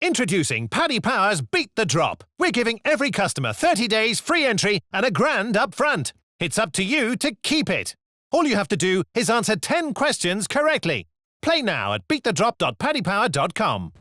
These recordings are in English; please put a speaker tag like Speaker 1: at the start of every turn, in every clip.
Speaker 1: Introducing Paddy Power's Beat the Drop. We're giving every customer 30 days free entry and £1,000 up front. It's up to you to keep it. All you have to do is answer 10 questions correctly. Play now at beatthedrop.paddypower.com.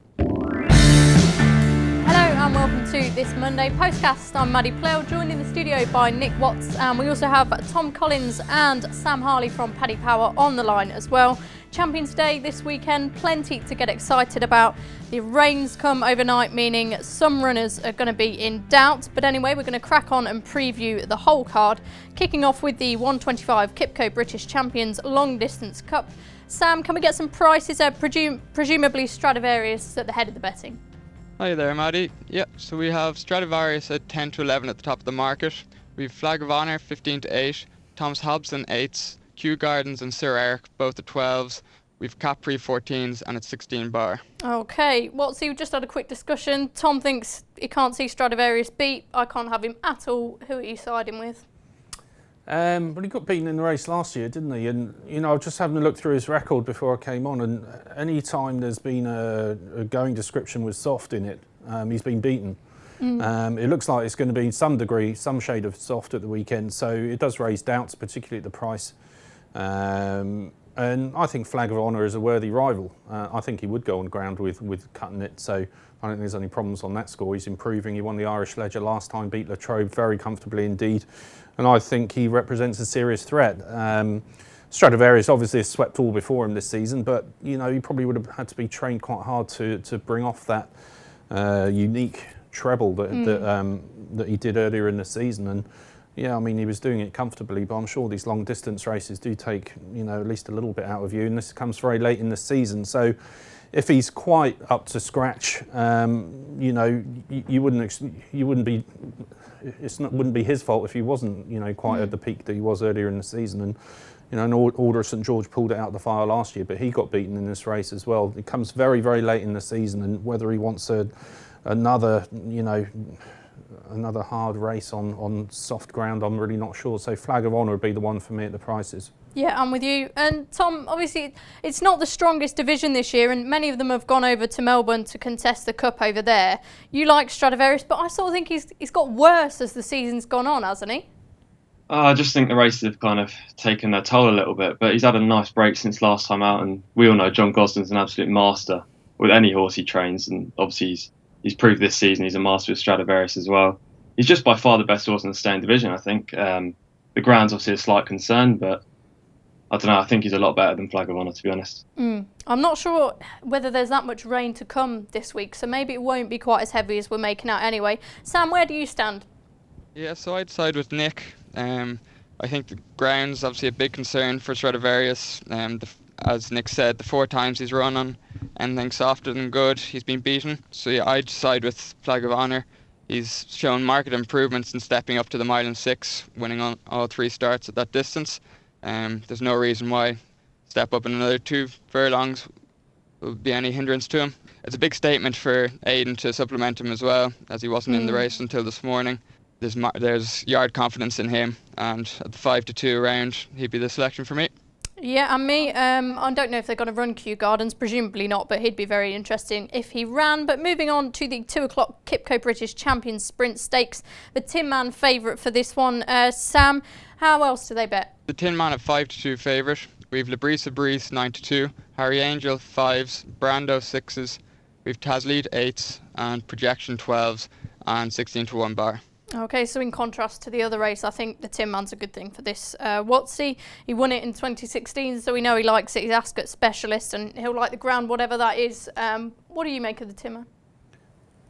Speaker 2: Hello and welcome to this Monday Postcast. I'm Maddie Plell, joined in the studio by Nick Watts, and we also have Tom Collins and Sam Harley from Paddy Power on the line as well. Champions Day this weekend, plenty to get excited about. The rains come overnight, meaning some runners are going to be in doubt. But anyway, we're going to crack on and preview the whole card, kicking off with the 125 QIPCO British Champions Long Distance Cup. Sam, can we get some prices? Presumably Stradivarius at the head of the betting.
Speaker 3: Hi there, Maddie. Yeah, so we have Stradivarius at 10 to 11 at the top of the market. We have Flag of Honour 15 to 8, Thomas Hobson 8s, Kew Gardens and Sir Eric both at 12s. We've Capri 14s and at 16 bar.
Speaker 2: Okay, well, so we just had a quick discussion. Tom thinks he can't see Stradivarius beat. I can't have him at all. Who are you siding with?
Speaker 4: But he got beaten in the race last year, didn't he? And, you know, I was just having a look through his record before I came on, and any time there's been a going description with soft in it, he's been beaten. It looks like it's going to be some degree, some shade of soft at the weekend, so it does raise doubts, particularly at the price. And I think Flag of Honour is a worthy rival. I think he would go on ground with cutting it, so I don't think there's any problems on that score. He's improving. He won the Irish Ledger last time, beat Latrobe very comfortably indeed, and I think he represents a serious threat. Stradivarius obviously has swept all before him this season, but you know he probably would have had to be trained quite hard to bring off that unique treble that he did earlier in the season. And yeah, I mean, he was doing it comfortably, but I'm sure these long distance races do take, you know, at least a little bit out of you, and this comes very late in the season. So if he's quite up to scratch, you know, you wouldn't be his fault if he wasn't, you know, quite at the peak that he was earlier in the season. And you know, an Order of St George pulled it out the fire last year, but he got beaten in this race as well. It comes very, very late in the season, and whether he wants another hard race on soft ground, I'm really not sure. So Flag of Honour would be the one for me at the prices.
Speaker 2: Yeah, I'm with you. And Tom, obviously it's not the strongest division this year, and many of them have gone over to Melbourne to contest the Cup over there. You like Stradivarius, but I sort of think he's got worse as the season's gone on, hasn't he?
Speaker 5: I just think the races have kind of taken their toll a little bit, but he's had a nice break since last time out, and we all know John Gosden's an absolute master with any horse he trains, and obviously he's proved this season he's a master with Stradivarius as well. He's just by far the best horse in the staying division, I think. The ground's obviously a slight concern, but I don't know, I think he's a lot better than Flag of Honour, to be honest.
Speaker 2: I'm not sure whether there's that much rain to come this week, so maybe it won't be quite as heavy as we're making out anyway. Sam, where do you stand?
Speaker 3: Yeah, so I'd side with Nick. I think the ground's obviously a big concern for Stradivarius. As Nick said, the 4 times he's run on anything softer than good, he's been beaten. So yeah, I'd side with Flag of Honour. He's shown marked improvements in stepping up to the mile and 6, winning on all 3 starts at that distance. There's no reason why step up in another 2 furlongs would be any hindrance to him. It's a big statement for Aidan to supplement him as well, as he wasn't in the race until this morning. There's yard confidence in him, and at the 5 to 2 round, he'd be the selection for me.
Speaker 2: Yeah, and me, I don't know if they're going to run Kew Gardens, presumably not, but he'd be very interesting if he ran. But moving on to the 2 o'clock QIPCO British Champions Sprint Stakes, the Tin Man favourite for this one. Sam, how else do they bet?
Speaker 3: The Tin Man at 5 to 2 favourite. We've Labrisa Breeze 9 to 2, Harry Angel 5s, Brando 6s, we've Taslead 8s, and Projection 12s, and 16 to 1 bar.
Speaker 2: Okay, so in contrast to the other race, I think the Tin Man's a good thing for this. Watsy, he won it in 2016, so we know he likes it. He's Ascot specialist, and he'll like the ground, whatever that is. What do you make of the Tin Man?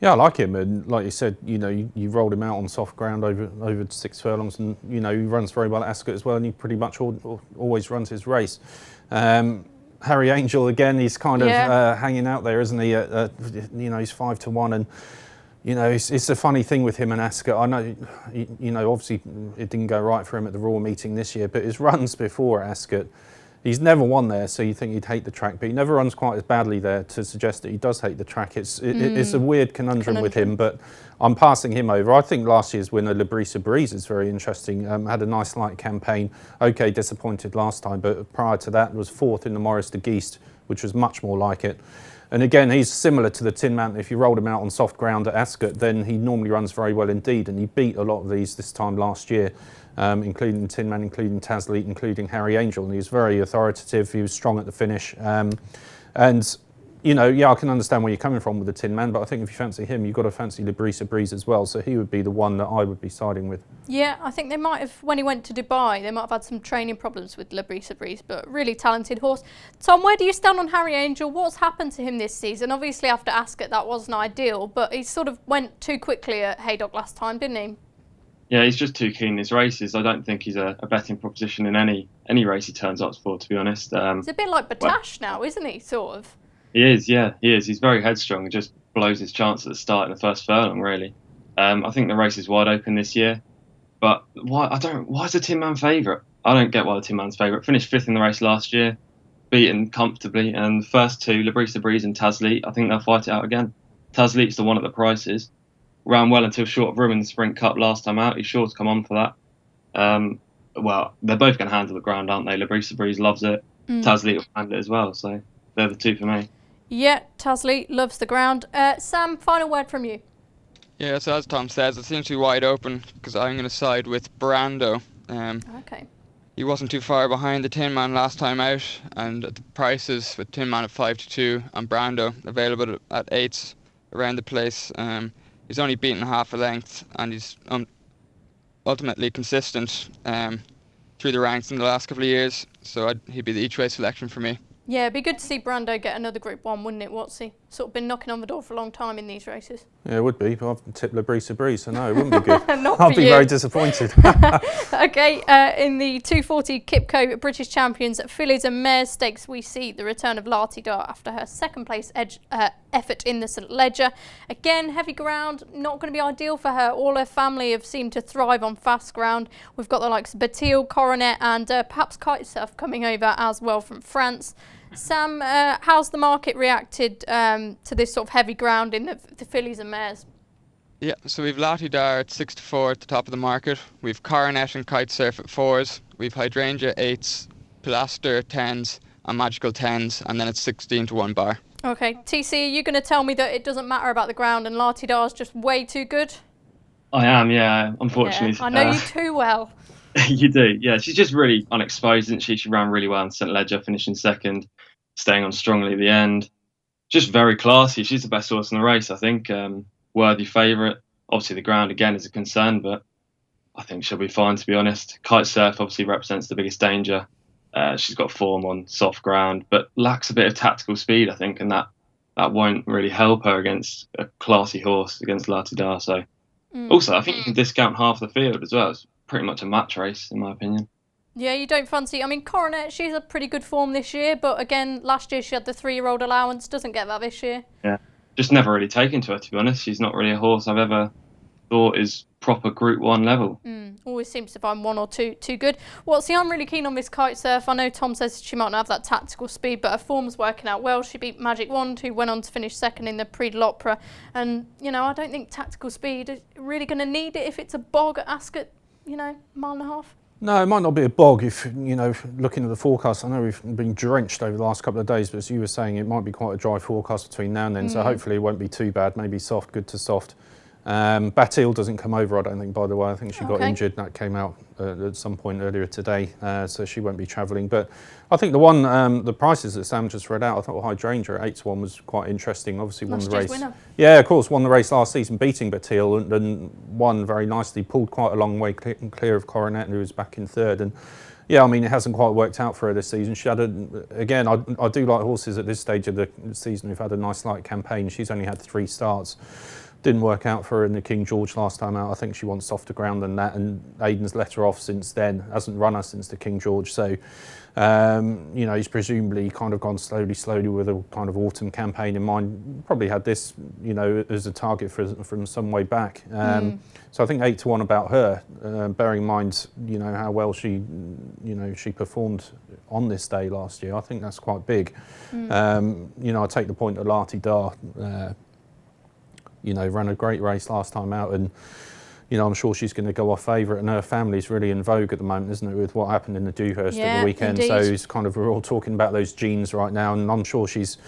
Speaker 4: Yeah, I like him, and like you said, you know, you rolled him out on soft ground over 6 furlongs, and you know he runs very well at Ascot as well, and he pretty much always runs his race. Harry Angel again, he's kind of hanging out there, isn't he? You know, he's 5 to 1, and you know, it's a funny thing with him and Ascot. I know, you know, obviously it didn't go right for him at the Royal meeting this year, but his runs before Ascot, he's never won there, so you think he'd hate the track, but he never runs quite as badly there to suggest that he does hate the track. It's a weird conundrum with him, but I'm passing him over. I think last year's winner, Labrisa Breeze, is very interesting. Had a nice light campaign. Okay, disappointed last time, but prior to that was 4th in the Maurice de Geest, which was much more like it. And again, he's similar to the Tin Man. If you rolled him out on soft ground at Ascot, then he normally runs very well indeed. And he beat a lot of these this time last year, including Tin Man, including Tasleet, including Harry Angel. And he was very authoritative. He was strong at the finish. And, you know, yeah, I can understand where you're coming from with the Tin Man, but I think if you fancy him, you've got to fancy Librisa Breeze as well. So he would be the one that I would be siding with.
Speaker 2: Yeah, I think they might have, when he went to Dubai, they might have had some training problems with Librisa Breeze, but really talented horse. Tom, where do you stand on Harry Angel? What's happened to him this season? Obviously, after Ascot, that wasn't ideal, but he sort of went too quickly at Haydock last time, didn't he?
Speaker 5: Yeah, he's just too keen in his races. I don't think he's a betting proposition in any race he turns up for, to be honest.
Speaker 2: He's a bit like Batash now, isn't he, sort of?
Speaker 5: He is, yeah, he is. He's very headstrong and just blows his chance at the start in the first furlong, really. I think the race is wide open this year, but why is the Tin Man favourite? I don't get why the Tin Man's favourite. Finished 5th in the race last year, beaten comfortably, and the first two, Librisa Breeze and Tasleet, I think they'll fight it out again. Tasleet's the one at the prices. Ran well until short of room in the Sprint Cup last time out. He's sure to come on for that. Well, they're both going to handle the ground, aren't they? Librisa Breeze loves it. Tasleet will handle it as well, so they're the two for me.
Speaker 2: Yeah, Tasleet loves the ground. Sam, final word from you.
Speaker 3: Yeah, so as Tom says, it seems to be wide open because I'm going to side with Brando.
Speaker 2: Okay.
Speaker 3: He wasn't too far behind the Tin Man last time out, and the prices with Tin Man at 5-2 and Brando available at 8s around the place. He's only beaten half a length, and he's ultimately consistent through the ranks in the last couple of years, so he'd be the each-way selection for me.
Speaker 2: Yeah, it'd be good to see Brando get another Group 1, wouldn't it, Watsy? Sort of been knocking on the door for a long time in these races.
Speaker 4: Yeah, it would be, but I've tipped Librisa Breeze, so no, it wouldn't be good.
Speaker 2: I'll
Speaker 4: be very disappointed.
Speaker 2: Okay, in the 240 QIPCO British Champions Fillies and Mares Stakes, we see the return of Lati Dar after her second place effort in the St Ledger. Again, heavy ground, not going to be ideal for her. All her family have seemed to thrive on fast ground. We've got the likes of Batil, Coronet and perhaps Kitesurf coming over as well from France. Sam, how's the market reacted to this sort of heavy ground in the Fillies and Mares?
Speaker 3: Yeah, so we've Lati Dar at 6-4 at the top of the market. We've Coronet and Kitesurf at 4s. We've Hydrangea 8s, Pilaster 10s, and Magical 10s, and then it's 16-1 bar.
Speaker 2: Okay, TC, are you going to tell me that it doesn't matter about the ground and Lati Dar's just way too good?
Speaker 5: I am, yeah, unfortunately.
Speaker 2: Yeah, I know you too well.
Speaker 5: You do, yeah. She's just really unexposed, isn't she? She ran really well in St Ledger, finishing second, staying on strongly at the end. Just very classy. She's the best horse in the race, I think. Worthy favourite. Obviously, the ground again is a concern, but I think she'll be fine, to be honest. Kitesurf obviously represents the biggest danger. She's got form on soft ground, but lacks a bit of tactical speed, I think, and that won't really help her against a classy horse, against Lati Dar. So, also, I think you can discount half the field as well. It's pretty much a match race, in my opinion.
Speaker 2: Yeah, you don't fancy... I mean, Coronet, she's a pretty good form this year, but again, last year she had the 3-year-old allowance. Doesn't get that this year.
Speaker 5: Yeah, just never really taken to her, to be honest. She's not really a horse I've ever thought is proper Group 1 level.
Speaker 2: Always seems to find one or two too good. Well, see, I'm really keen on this Kitesurf. I know Tom says she might not have that tactical speed, but her form's working out well. She beat Magic Wand, who went on to finish second in the Prix de l'Opera. And, you know, I don't think tactical speed is really going to need it if it's a bog at Ascot, you know, mile and a half.
Speaker 4: No, it might not be a bog if, you know, looking at the forecast. I know we've been drenched over the last couple of days, but as you were saying, it might be quite a dry forecast between now and then, so hopefully it won't be too bad. Maybe soft, good to soft. Batil doesn't come over, I don't think, by the way. I think she got injured. That came out at some point earlier today, so she won't be travelling. But I think the one, the prices that Sam just read out, I thought Hydrangea at 8-1 was quite interesting. Obviously won the race. Winner. Yeah, of course, won the race last season, beating Batil, and won very nicely. Pulled quite a long way clear of Coronet, who was back in third. And yeah, I mean, it hasn't quite worked out for her this season. She had again, I do like horses at this stage of the season who've had a nice light campaign. She's only had 3 starts. Didn't work out for her in the King George last time out. I think she wants softer ground than that, and Aidan's let her off since then. Hasn't run her since the King George, so you know, he's presumably kind of gone slowly with a kind of autumn campaign in mind. Probably had this, you know, as a target from some way back. So I think 8-1 about her, bearing in mind, you know, how well she performed on this day last year. I think that's quite big. You know, I take the point of Lati Dar. You know, ran a great race last time out, and you know, I'm sure she's going to go off favourite, and her family's really in vogue at the moment, isn't it, with what happened in the Dewhurst at the weekend. Indeed. So it's kind of, we're all talking about those genes right now, and I'm sure she's,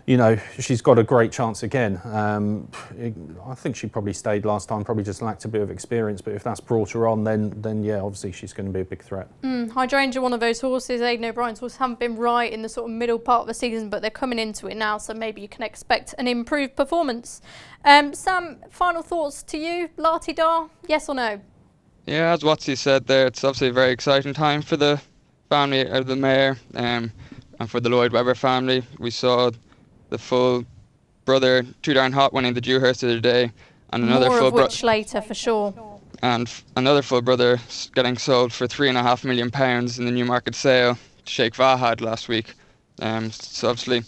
Speaker 4: she's got a great chance again. I think she probably stayed last time, probably just lacked a bit of experience, but if that's brought her on, then yeah, obviously she's going to be a big threat.
Speaker 2: Hydrangea, one of those horses, Aidan O'Brien's horses haven't been right in the sort of middle part of the season, but they're coming into it now, so maybe you can expect an improved performance. Sam, final thoughts to you, Lati Dar, yes or no?
Speaker 3: Yeah, as Watsy said there, it's obviously a very exciting time for the family of the mare, and for the Lloyd Webber family. We saw the full brother, Too Darn Hot, winning the Dewhurst the other day, and another
Speaker 2: More
Speaker 3: full
Speaker 2: of which later for sure.
Speaker 3: And another full brother getting sold for £3.5 million in the Newmarket sale to Sheikh Fahad last week. So obviously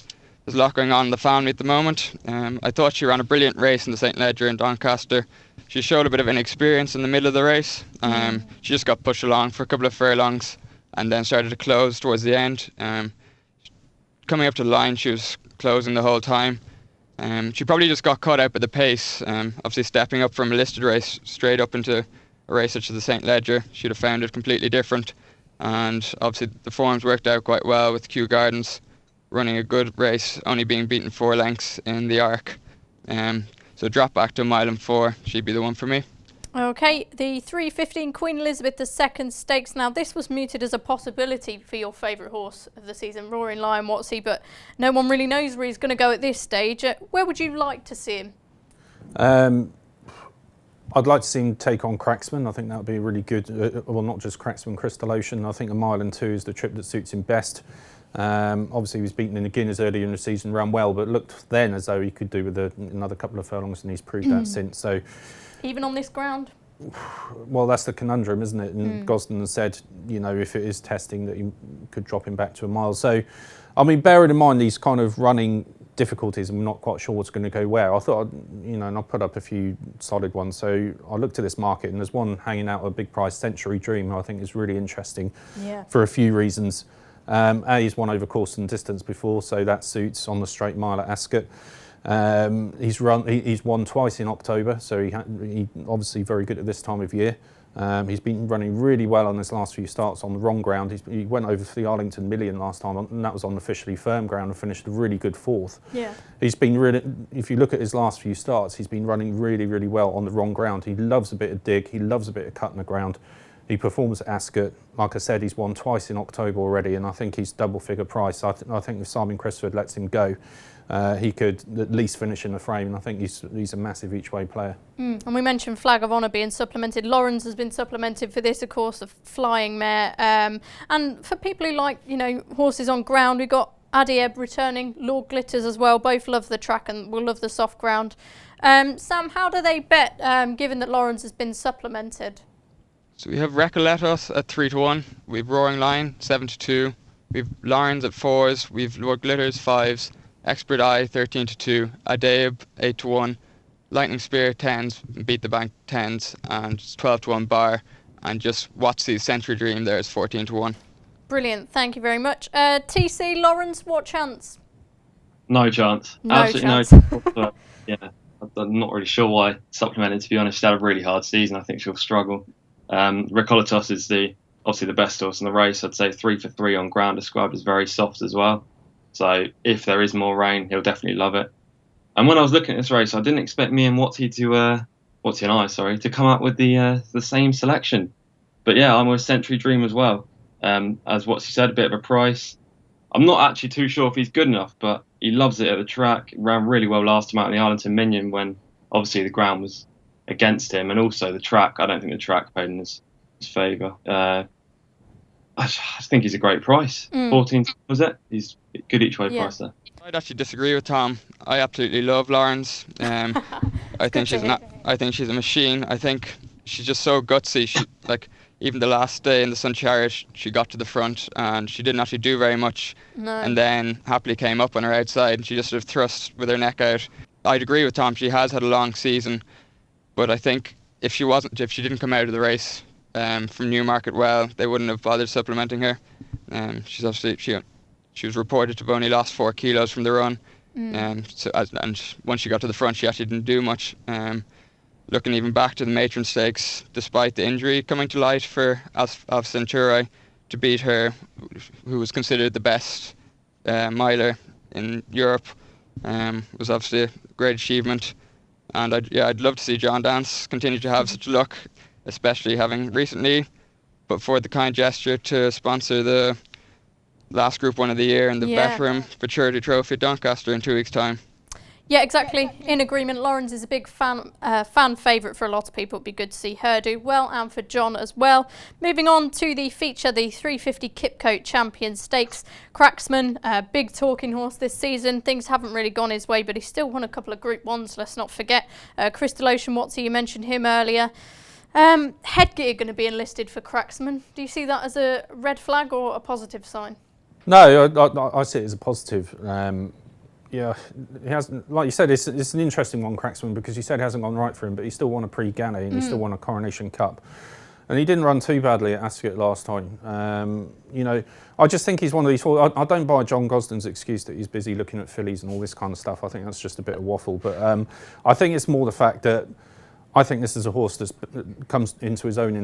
Speaker 3: there's a lot going on in the family at the moment. I thought she ran a brilliant race in the St Leger in Doncaster. She showed a bit of inexperience in the middle of the race. She just got pushed along for a couple of furlongs and then started to close towards the end. Coming up to the line, she was closing the whole time. She probably just got caught out by the pace. Obviously stepping up from a listed race straight up into a race such as the St Leger, she'd have found it completely different. And obviously the forms worked out quite well with Kew Gardens running a good race, only being beaten 4 lengths in the Arc. So drop back to 1 mile and 4, she'd be the one for me.
Speaker 2: Okay, the 3:15 Queen Elizabeth II Stakes. Now, this was mooted as a possibility for your favourite horse of the season, Roaring Lion Watsy, but no one really knows where he's going to go at this stage. Where would you like to see him?
Speaker 4: I'd like to see him take on Cracksman. I think that would be really good. Well, not just Cracksman, Crystal Ocean. I think 1 mile and 2 is the trip that suits him best. Obviously, he was beaten in the Guinness earlier in the season, ran well, but looked then as though he could do with another couple of furlongs, and he's proved that since. So,
Speaker 2: even on this ground?
Speaker 4: Well, that's the conundrum, isn't it? And Gosden has said, if it is testing, that you could drop him back to 1 mile. So, I mean, bearing in mind these kind of running difficulties, I'm not quite sure what's going to go where. I thought, and I put up a few solid ones. So I looked at this market, and there's one hanging out at a big price, Century Dream, I think is really interesting for a few reasons. He's won over course and distance before, so that suits on the straight mile at Ascot. He's won twice in October, so he obviously very good at this time of year. He's been running really well on his last few starts on the wrong ground. He went over for the Arlington Million last time, and that was on officially firm ground, and finished a really good 4th.
Speaker 2: Yeah.
Speaker 4: He's been really, if you look at his last few starts, he's been running really, really well on the wrong ground. He loves a bit of dig, he loves a bit of cut in the ground. He performs at Ascot. Like I said, he's won twice in October already, and I think he's double figure price. I think if Simon Crisford lets him go, he could at least finish in the frame, and I think he's a massive each-way player.
Speaker 2: And we mentioned Flag of Honour being supplemented. Lawrence has been supplemented for this, of course, the flying mare. And for people who like, horses on ground, we've got Adieb returning, Lord Glitters as well. Both love the track and will love the soft ground. Sam, how do they bet, given that Lawrence has been supplemented?
Speaker 3: So we have Recoletos at 3-1. We've Roaring Lion 7-2. We've Lawrence at 4s. We've Lord Glitters 5s. Expert Eye 13-2. Adaib 8-1. Lightning Spear 10s. Beat the Bank 10s. And 12-1 Bar. And just Watsy's Century Dream there is 14-1.
Speaker 2: Brilliant. Thank you very much. TC, Lawrence, what chance?
Speaker 5: No chance.
Speaker 2: No
Speaker 5: Absolutely
Speaker 2: chance.
Speaker 5: no chance. Yeah, I'm not really sure why supplemented, to be honest. She had a really hard season. I think she'll struggle. Recoletos is obviously the best horse in the race. I'd say 3 for 3 on ground, described as very soft as well. So if there is more rain, he'll definitely love it. And when I was looking at this race, I didn't expect me and Watsy to come up with the same selection. But yeah, I'm with Century Dream as well. As Watsy said, a bit of a price. I'm not actually too sure if he's good enough, but he loves it at the track. Ran really well last time out in the Arlington Minion when obviously the ground was against him, and also the track. I don't think the track played in his favour. I think he's a great price. 14 was it? He's good each way price there.
Speaker 3: I'd actually disagree with Tom. I absolutely love Lawrence. I think she's a machine. I think she's just so gutsy. Even the last day in the Sun Chariot, she got to the front and she didn't actually do very much.
Speaker 2: No.
Speaker 3: And then happily came up on her outside and she just sort of thrust with her neck out. I'd agree with Tom. She has had a long season, but I think if she didn't come out of the race from Newmarket well, they wouldn't have bothered supplementing her. She's obviously she was reported to have only lost 4 kilos from the run. And once she got to the front, she actually didn't do much. Looking even back to the Matron Stakes, despite the injury coming to light for Alf Centauri to beat her, who was considered the best miler in Europe, was obviously a great achievement. And I'd love to see John Dance continue to have such luck, especially having recently put forward the kind gesture to sponsor the last Group 1 of the year and the Veteran Futurity Trophy at Doncaster in 2 weeks' time.
Speaker 2: Yeah, exactly. In agreement. Lawrence is a big fan favourite for a lot of people. It'd be good to see her do well, and for John as well. Moving on to the feature, the 350 QIPCO Champion Stakes. Cracksman, big talking horse this season. Things haven't really gone his way, but he still won a couple of Group 1s, let's not forget. Crystal Ocean Watsy, you mentioned him earlier. Headgear going to be enlisted for Cracksman. Do you see that as a red flag or a positive sign?
Speaker 4: No, I see it as a positive. Yeah, he hasn't, like you said, it's an interesting one, Cracksman, because you said it hasn't gone right for him, but he still won a Prix Gannet and he still won a Coronation Cup. And he didn't run too badly at Ascot last time. You know, I just think he's one of these. I don't buy John Gosden's excuse that he's busy looking at fillies and all this kind of stuff. I think that's just a bit of waffle. But I think it's more the fact that I think this is a horse that comes into his own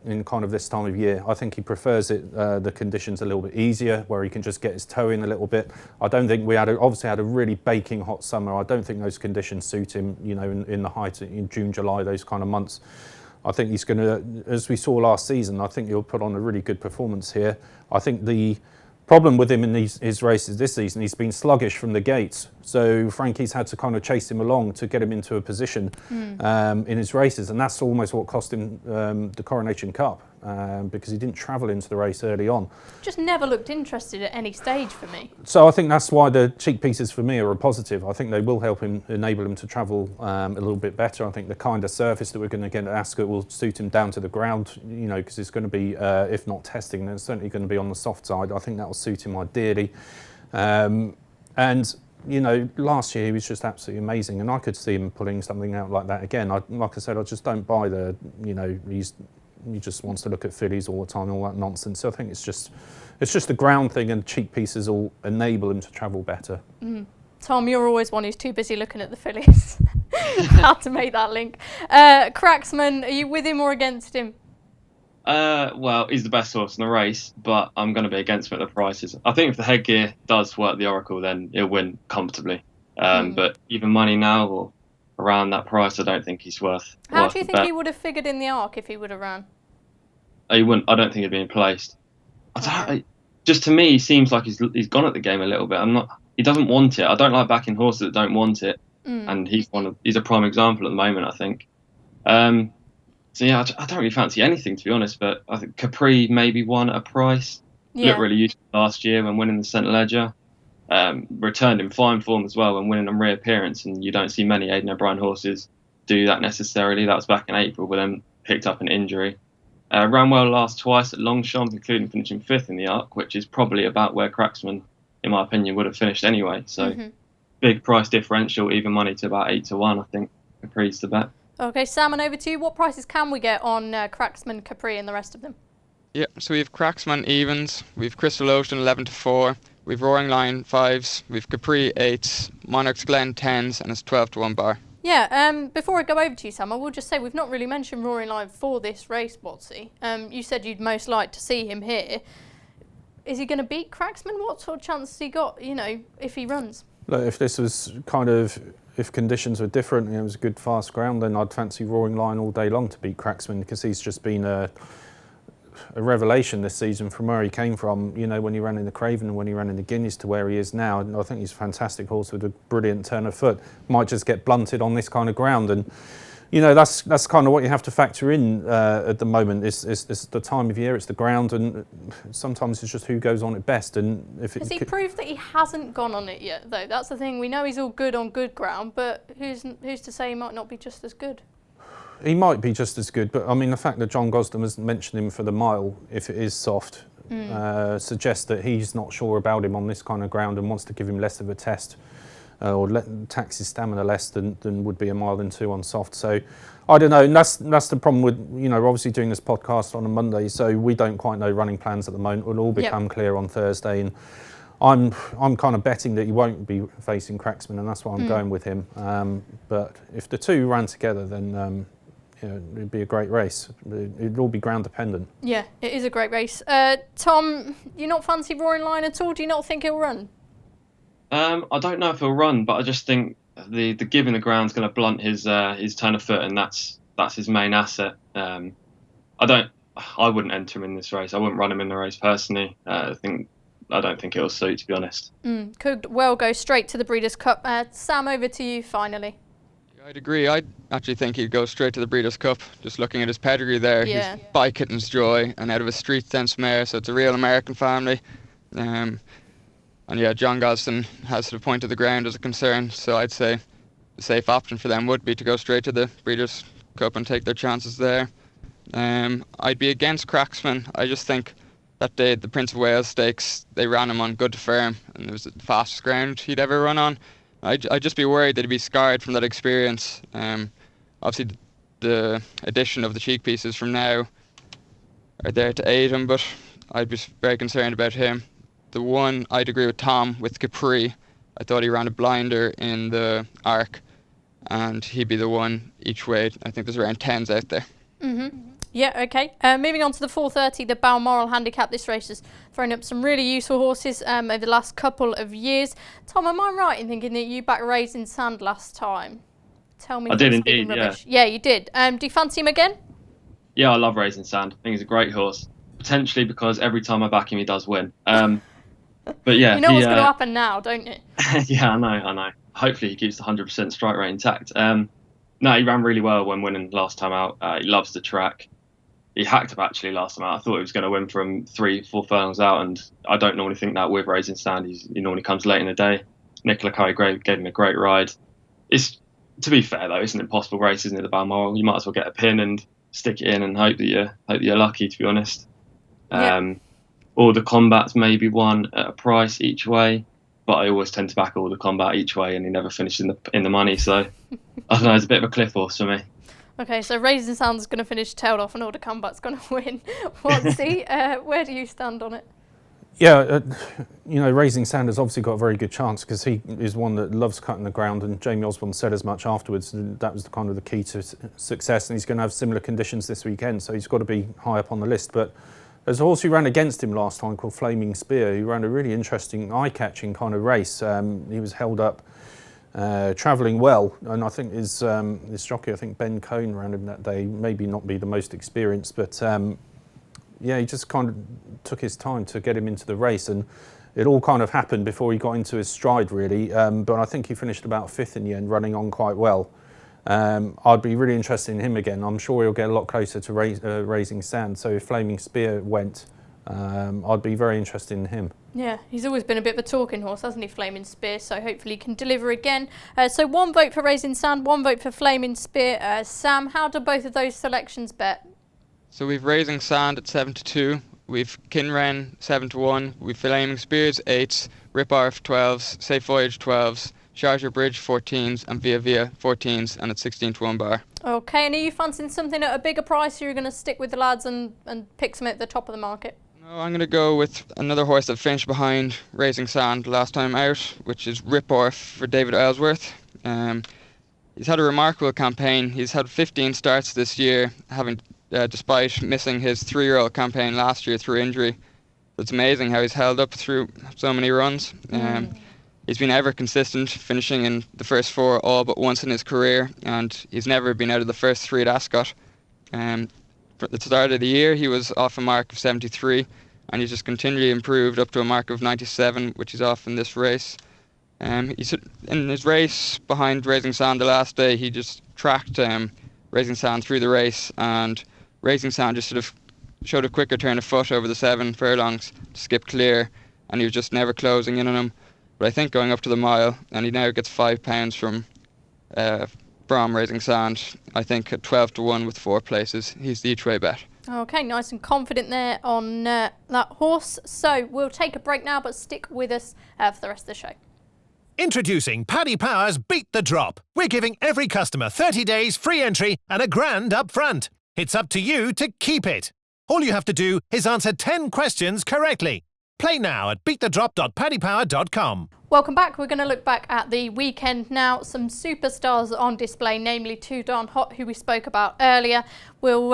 Speaker 4: in kind of this time of year. I think he prefers it, the conditions a little bit easier, where he can just get his toe in a little bit. I don't think we obviously had a really baking hot summer. I don't think those conditions suit him, you know, in the height in June, July, those kind of months. I think he's going to, as we saw last season, I think he'll put on a really good performance here. I think the problem with him in his races this season, he's been sluggish from the gates. So Frankie's had to kind of chase him along to get him into a position in his races. And that's almost what cost him the Coronation Cup, because he didn't travel into the race early on.
Speaker 2: Just never looked interested at any stage for me.
Speaker 4: So I think that's why the cheek pieces for me are a positive. I think they will help him, enable him to travel a little bit better. I think the kind of surface that we're going to get at Ascot will suit him down to the ground, you know, because it's going to be, if not testing, then it's certainly going to be on the soft side. I think that will suit him ideally. And you know, last year he was just absolutely amazing, and I could see him pulling something out like that again. Like I said, I just don't buy the, you know, he just wants to look at fillies all the time, all that nonsense. So I think it's just the ground thing, and cheek pieces will enable him to travel better.
Speaker 2: Tom, you're always one who's too busy looking at the fillies. How to make that link. Cracksman, are you with him or against him?
Speaker 5: Well, he's the best horse in the race, but I'm going to be against him at the prices. I think if the headgear does work the Oracle, then he'll win comfortably. But even money now or around that price, I don't think he's worth.
Speaker 2: How do you think he would have figured in the Arc if he would have ran?
Speaker 5: He wouldn't. I don't think he'd been placed. Just to me, he seems like he's gone at the game a little bit. He doesn't want it. I don't like backing horses that don't want it, and he's a prime example at the moment, I think. So yeah, I don't really fancy anything, to be honest, but I think Capri maybe won at a price. Looked really useful last year when winning the St. Ledger. Returned in fine form as well when winning on reappearance, and you don't see many Aidan O'Brien horses do that necessarily. That was back in April, but then picked up an injury. Ran well last twice at Longchamp, including finishing 5th in the Arc, which is probably about where Cracksman, in my opinion, would have finished anyway. So big price differential, even money to about 8-1, I think. Capri's the bet.
Speaker 2: Okay, Sam, and over to you. What prices can we get on Cracksman, Capri, and the rest of them?
Speaker 3: Yeah, so we have Cracksman evens, we have Crystal Ocean 11-4, we have Roaring Lion 5s, we have Capri 8s, Monarch's Glen 10s, and it's 12-1 bar.
Speaker 2: Yeah, before I go over to you, Sam, I will just say we've not really mentioned Roaring Lion for this race, Watsy. You said you'd most like to see him here. Is he going to beat Cracksman? What sort of chance has he got, you know, if he runs?
Speaker 4: Look, if this was kind of, if conditions were different and it was good fast ground, then I'd fancy Roaring Lion all day long to beat Cracksman, because he's just been a revelation this season from where he came from, you know, when he ran in the Craven and when he ran in the Guineas to where he is now. And I think he's a fantastic horse with a brilliant turn of foot. Might just get blunted on this kind of ground, and you know, that's kind of what you have to factor in at the moment. It's the time of year, it's the ground, and sometimes it's just who goes on it best. And if
Speaker 2: has he proved that he hasn't gone on it yet, though? That's the thing. We know he's all good on good ground, but who's to say he might not be just as good?
Speaker 4: He might be just as good, but I mean, the fact that John Gosden hasn't mentioned him for the mile, if it is soft, suggests that he's not sure about him on this kind of ground and wants to give him less of a test, or tax his stamina less than would be a mile and 2 on soft. So I don't know, and that's the problem with, you know, we're obviously doing this podcast on a Monday, so we don't quite know running plans at the moment. It'll all become clear on Thursday, and I'm kind of betting that he won't be facing Cracksman, and that's why I'm going with him. But if the two ran together, then you know, it'd be a great race. It'd all be ground dependent. Yeah,
Speaker 2: it is a great race. Tom, you not fancy Roaring Lion at all? Do you not think he'll run?
Speaker 5: I don't know if he'll run, but I just think the giving the ground's going to blunt his turn of foot, and that's his main asset. I wouldn't enter him in this race. I wouldn't run him in the race personally. I don't think it'll suit, to be honest.
Speaker 2: Could well go straight to the Breeders' Cup. Sam, over to you finally.
Speaker 3: I'd agree. I actually think he'd go straight to the Breeders' Cup. Just looking at his pedigree there, he's by Kitten's Joy and out of a street sense mare, so it's a real American family. And yeah, John Gosden has sort of pointed the ground as a concern, so I'd say the safe option for them would be to go straight to the Breeders' Cup and take their chances there. I'd be against Cracksman. I just think that day at the Prince of Wales Stakes, they ran him on good to firm, and it was the fastest ground he'd ever run on. I'd just be worried that he'd be scarred from that experience. Obviously, the addition of the cheek pieces from now are there to aid him, but I'd be very concerned about him. The one, I'd agree with Tom, with Capri. I thought he ran a blinder in the Arc, and he'd be the one each way. I think there's around 10s out there.
Speaker 2: Yeah, okay. Moving on to the 4:30, the Balmoral Handicap. This race has thrown up some really useful horses over the last couple of years. Tom, am I right in thinking that you backed Raising Sand last time? Tell me.
Speaker 5: I did indeed,
Speaker 2: yeah. Yeah, you did. Do you fancy him again?
Speaker 5: Yeah, I love Raising Sand. I think he's a great horse. Potentially because every time I back him, he does win. But yeah,
Speaker 2: you know what's going to happen now, don't you?
Speaker 5: Yeah, I know. Hopefully he keeps the 100% strike rate intact. No, he ran really well when winning last time out. He loves the track. He hacked up actually last time out. I thought he was going to win from 3-4 furlongs out, and I don't normally think that with Raising Sand. He normally comes late in the day. Nicola Curry gave him a great ride. It's, to be fair though, it's an impossible race, isn't it, the Balmoral? You might as well get a pin and stick it in and hope that you're lucky, to be honest. All the combats maybe won at a price each way, but I always tend to back all the combat each way, and he never finished in the money. So I don't know, it's a bit of a cliff horse for me.
Speaker 2: Okay, so Raising Sand's going to finish tailed off and All the Combat's going to win. Watsy, where do you stand on it?
Speaker 4: Yeah, Raising Sand has obviously got a very good chance because he is one that loves cutting the ground, and Jamie Osborne said as much afterwards. That was kind of the key to success, and he's going to have similar conditions this weekend, so he's got to be high up on the list. But there's a horse who ran against him last time called Flaming Spear, who ran a really interesting, eye-catching kind of race. He was held up travelling well, and I think his jockey, I think Ben Cohn, ran him that day. Maybe not be the most experienced, but he just kind of took his time to get him into the race, and it all kind of happened before he got into his stride, really. But I think he finished about 5th in the end, running on quite well. I'd be really interested in him again. I'm sure he'll get a lot closer to Raising Sand. So if Flaming Spear went, I'd be very interested in him.
Speaker 2: Yeah, he's always been a bit of a talking horse, hasn't he, Flaming Spear? So hopefully he can deliver again. So 1 vote for Raising Sand, 1 vote for Flaming Spear. Sam, how do both of those selections bet?
Speaker 3: So we've Raising Sand at 7-2, we've Kinwren 7-1, we've Flaming Spears 8s, Rip Off 12s, Safe Voyage 12s, Charger Bridge 14s, and Via Via 14s, and at 16-1 bar. Okay,
Speaker 2: and are you fancying something at a bigger price, or you're going to stick with the lads and pick some at the top of the market?
Speaker 3: No, I'm going to go with another horse that finished behind Raising Sand last time out, which is Rip Off for David Ellsworth. He's had a remarkable campaign. He's had 15 starts this year, despite missing his 3-year-old campaign last year through injury. It's amazing how he's held up through so many runs. He's been ever consistent, finishing in the first 4 all but once in his career, and he's never been out of the first 3 at Ascot. At the start of the year, he was off a mark of 73, and he's just continually improved up to a mark of 97, which is off in this race. In his race behind Raising Sand the last day, he just tracked Raising Sand through the race, and Raising Sand just sort of showed a quicker turn of foot over the 7 furlongs to skip clear, and he was just never closing in on him. But I think going up to the mile, and he now gets £5 from Raising Sand, I think at 12-1 with 4 places, he's the each way bet.
Speaker 2: Okay, nice and confident there on that horse. So we'll take a break now, but stick with us for the rest of the show.
Speaker 1: Introducing Paddy Power's Beat the Drop. We're giving every customer 30 days free entry and £1,000 up front. It's up to you to keep it. All you have to do is answer 10 questions correctly. Play now at beatthedrop.paddypower.com.
Speaker 2: Welcome back. We're going to look back at the weekend now. Some superstars on display, namely Too Darn Hot, who we spoke about earlier. We'll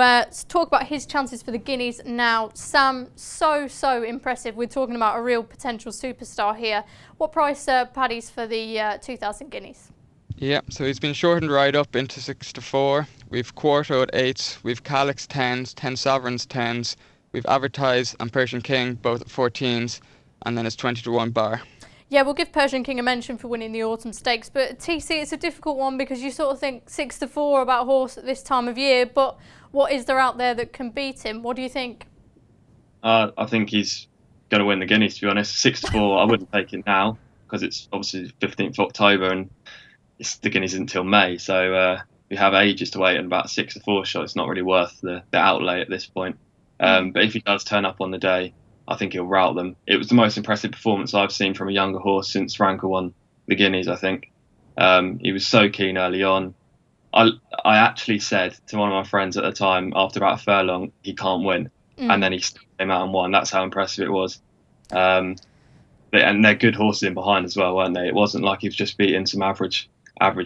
Speaker 2: talk about his chances for the Guineas now. Sam, so impressive. We're talking about a real potential superstar here. What price Paddy's for the 2000 Guineas?
Speaker 3: Yeah, so he's been shortened right up into 6 to 4. We've Quarto at 8s, we've Calyx 10s, 10 Sovereigns 10s, we've Advertise and Persian King both at 14s, and then it's 20 to 1 bar.
Speaker 2: Yeah, we'll give Persian King a mention for winning the Autumn Stakes, but TC, it's a difficult one because you sort of think 6 to 4 about a horse at this time of year, but what is there out there that can beat him? What do you think?
Speaker 5: I think he's going to win the Guineas, to be honest. 6 to 4, I wouldn't take it now because it's obviously 15th of October and the Guineas isn't until May, so we have ages to wait, and about 6 to 4 shot, it's not really worth the outlay at this point. But if he does turn up on the day, I think he'll rout them. It was the most impressive performance I've seen from a younger horse since Ranker won the Guineas, I think. He was so keen early on. I actually said to one of my friends at the time, after about a furlong, he can't win. And then he still came out and won. That's how impressive it was. And they're good horses in behind as well, weren't they? It wasn't like he was just beating some average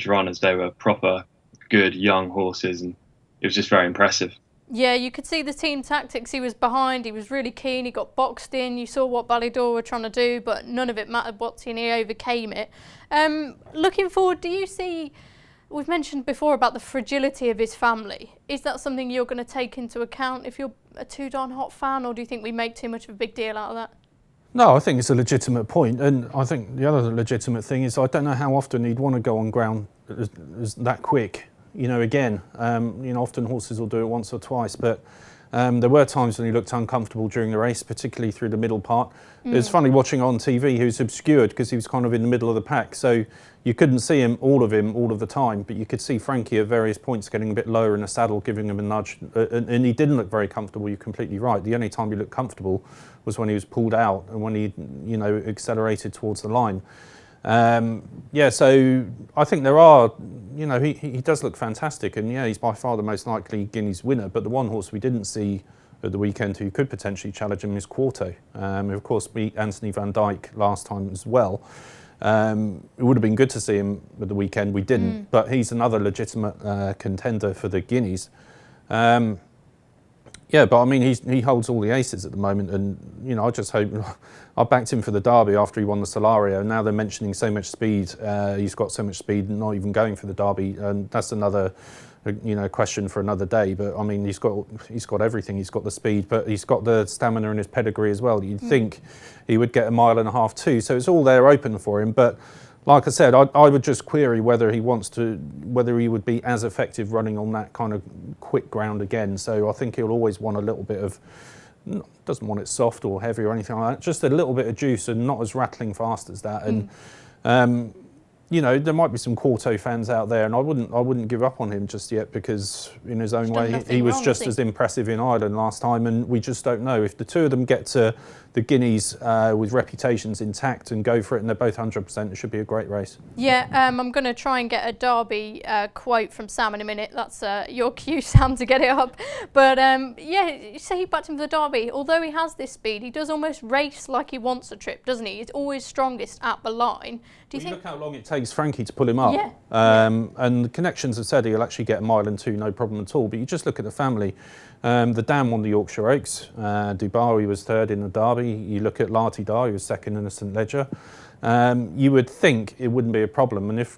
Speaker 5: runners. They were proper good young horses, and it was just very impressive.
Speaker 2: Yeah, you could see the team tactics. He was behind, he was really keen, he got boxed in. You saw what Ballydor were trying to do, but none of it mattered what's in, he overcame it. Looking forward, do you see, we've mentioned before about the fragility of his family. Is that something you're going to take into account if you're a Too Darn Hot fan, or do you think we make too much of a big deal out of that?
Speaker 4: No, I think it's a legitimate point, and I think the other legitimate thing is I don't know how often he'd want to go on ground as that quick. Again, often horses will do it once or twice, but there were times when he looked uncomfortable during the race, particularly through the middle part. It's funny watching on TV, he was obscured because he was kind of in the middle of the pack, so you couldn't see all of the time, but you could see Frankie at various points getting a bit lower in the saddle, giving him a nudge, and he didn't look very comfortable. You're completely right. The only time he looked comfortable was when he was pulled out and when he, accelerated towards the line. So I think there are, he does look fantastic, and he's by far the most likely Guineas winner, but the one horse we didn't see at the weekend who could potentially challenge him is Quarto, who of course beat Anthony van Dyck last time as well. It would have been good to see him at the weekend, we didn't, but he's another legitimate contender for the Guineas. But I mean, he holds all the aces at the moment, and I just hope. I backed him for the Derby after he won the Solario. Now they're mentioning so much speed. He's got so much speed, not even going for the Derby, and that's another, question for another day. But I mean, he's got everything. He's got the speed, but he's got the stamina and his pedigree as well. You'd think he would get a mile and a half too. So it's all there open for him, but. Like I said, I would just query whether he would be as effective running on that kind of quick ground again. So I think he'll always want a little bit of, doesn't want it soft or heavy or anything like that, just a little bit of juice and not as rattling fast as that. And there might be some Quarto fans out there, and I wouldn't give up on him just yet, because in his own way he was just as impressive in Ireland last time, and we just don't know if the two of them get to the Guineas with reputations intact and go for it, and they're both 100%. It should be a great race.
Speaker 2: Yeah, I'm going to try and get a Derby quote from Sam in a minute. That's your cue, Sam, to get it up. But you say he backed him for the Derby. Although he has this speed, he does almost race like he wants a trip, doesn't he? He's always strongest at the line. Do you think? Look
Speaker 4: how long it takes Frankie to pull him up.
Speaker 2: Yeah.
Speaker 4: And the connections have said he'll actually get a mile and two, no problem at all. But you just look at the family. The Dam won the Yorkshire Oaks. Dubarry was third in the Derby. You look at Larty Dar, he was second in the St Ledger. You would think it wouldn't be a problem. And if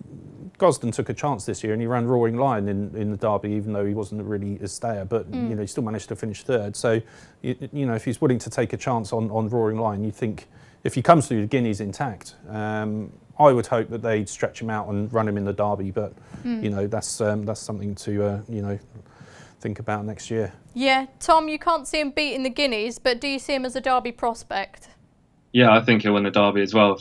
Speaker 4: Gosden took a chance this year and he ran Roaring Lion in the Derby, even though he wasn't really a stayer, but he still managed to finish third. So if he's willing to take a chance on Roaring Lion, you think if he comes through the Guineas intact, I would hope that they'd stretch him out and run him in the Derby. But that's something to think about next year.
Speaker 2: Yeah, Tom, you can't see him beating the Guineas, but do you see him as a Derby prospect?
Speaker 5: Yeah, I think he'll win the Derby as well.